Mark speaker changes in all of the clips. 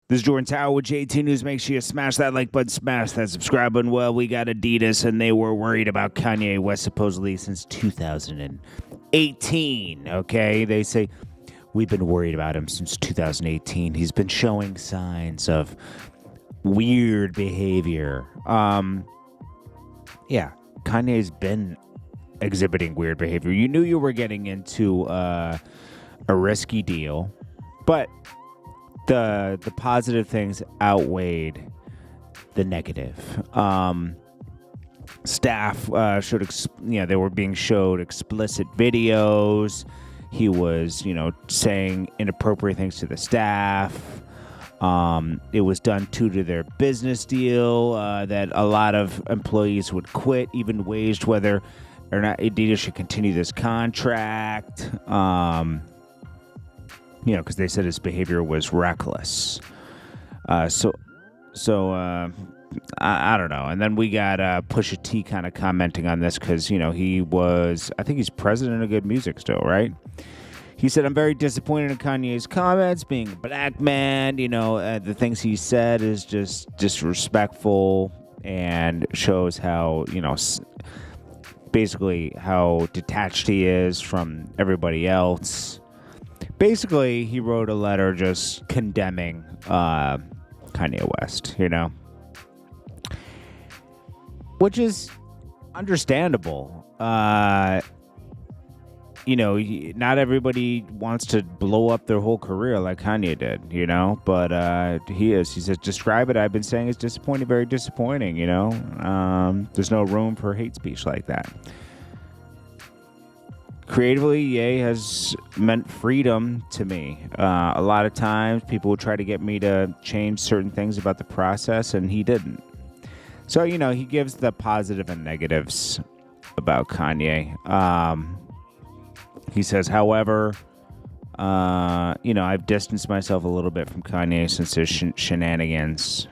Speaker 1: This is Jordan Tower with JT News. Make sure you smash that like button, smash that subscribe button. Well, we got Adidas, and they were worried about Kanye West supposedly since 2018. Okay, they say we've been worried about him since 2018. He's been showing signs of weird behavior. Yeah, Kanye's been exhibiting weird behavior. You knew you were getting into a risky deal, but the positive things outweighed the negative. Staff showed, they were being showed explicit videos. He was, saying inappropriate things to the staff. It was done to their business deal that a lot of employees would quit, even waged whether or not Adidas should continue this contract. Because they said his behavior was reckless. So I don't know. And then we got Pusha T kind of commenting on this because, he was, I think he's president of Good Music still, right? He said, I'm very disappointed in Kanye's comments, being a black man. The things he said is just disrespectful and shows how, basically how detached he is from everybody else. Basically, he wrote a letter just condemning Kanye West, which is understandable. Not everybody wants to blow up their whole career like Kanye did, but he says, describe it. I've been saying it's disappointing, very disappointing, there's no room for hate speech like that. Creatively, Ye has meant freedom to me. A lot of times, people would try to get me to change certain things about the process, and he didn't. So, he gives the positive and negatives about Kanye. He says, however, I've distanced myself a little bit from Kanye since his shenanigans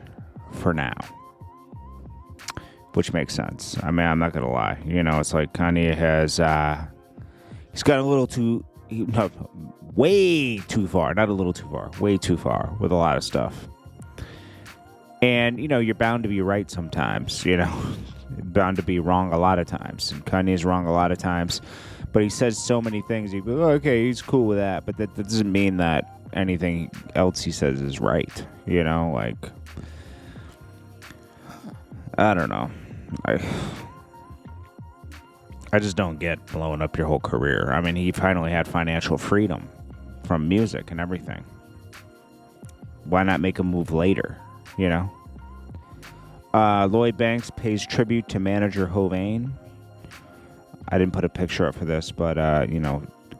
Speaker 1: for now. Which makes sense. I mean, I'm not going to lie. It's like Kanye has... he's got way too far, not a little too far, way too far with a lot of stuff. And, you're bound to be right sometimes, bound to be wrong a lot of times. And Kanye's wrong a lot of times. But he says so many things. You go, okay, he's cool with that. But that doesn't mean that anything else he says is right. I don't know. I just don't get blowing up your whole career. I mean, he finally had financial freedom from music and everything. Why not make a move later, Lloyd Banks pays tribute to manager Hovain. I didn't put a picture up for this, but,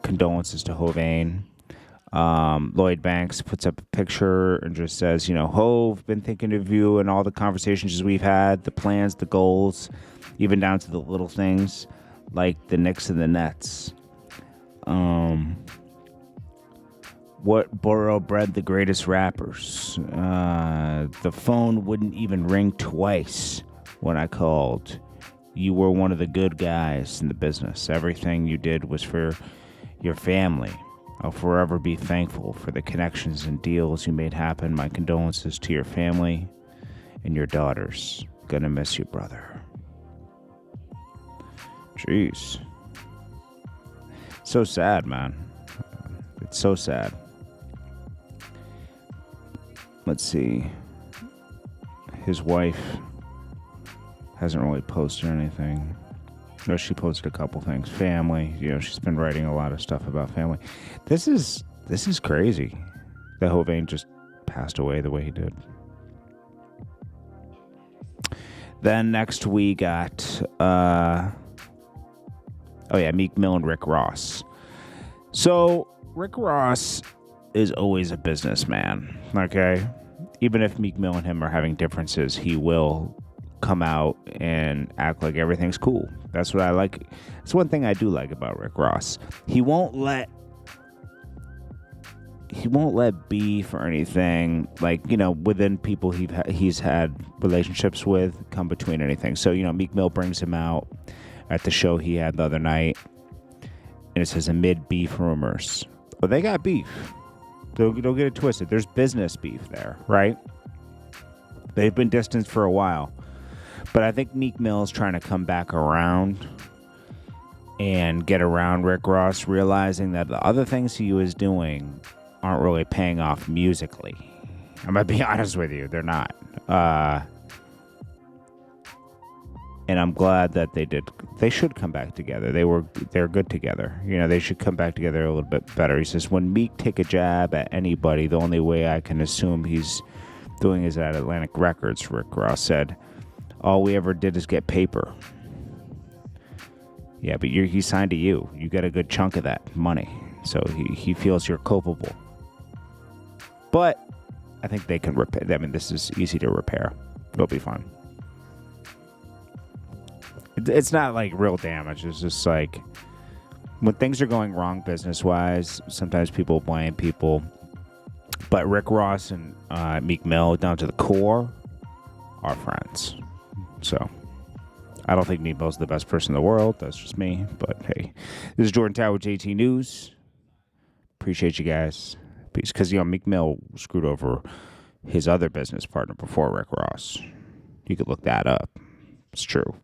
Speaker 1: condolences to Hovain. Lloyd Banks puts up a picture and just says, Hov, been thinking of you and all the conversations we've had, the plans, the goals, even down to the little things. Like the Knicks and the Nets. What borough bred the greatest rappers? The phone wouldn't even ring twice when I called. You were one of the good guys in the business. Everything you did was for your family. I'll forever be thankful for the connections and deals you made happen. My condolences to your family and your daughters. Gonna miss you, brother. Jeez. So sad, man. It's so sad. Let's see. His wife hasn't really posted anything. No, she posted a couple things. Family. She's been writing a lot of stuff about family. This is crazy that Hovain just passed away the way he did. Then next we got... Meek Mill and Rick Ross. So, Rick Ross is always a businessman, okay? Even if Meek Mill and him are having differences, he will come out and act like everything's cool. That's what I like. It's one thing I do like about Rick Ross. He won't let beef or anything, within people he's had relationships with come between anything. So, Meek Mill brings him out at the show he had the other night, and it says amid beef rumors. Well, they got beef. Don't get it twisted. There's business beef there, right? They've been distanced for a while. But I think Meek Mill's trying to come back around and get around Rick Ross, realizing that the other things he was doing aren't really paying off musically. I'm going to be honest with you. They're not. And I'm glad that they did. They should come back together. They're good together. You know, they should come back together a little bit better. He says, when Meek take a jab at anybody, the only way I can assume he's doing is at Atlantic Records, Rick Ross said. All we ever did is get paper. Yeah, but he signed to you. You get a good chunk of that money. So he feels you're culpable. But I think they can repair. I mean, this is easy to repair. It'll be fine. It's not like real damage. It's just like when things are going wrong business-wise, sometimes people blame people. But Rick Ross and Meek Mill, down to the core, are friends. So I don't think Meek Mill's the best person in the world. That's just me. But hey, this is Jordan Tower with JT News. Appreciate you guys. Peace. Because, Meek Mill screwed over his other business partner before Rick Ross. You could look that up. It's true.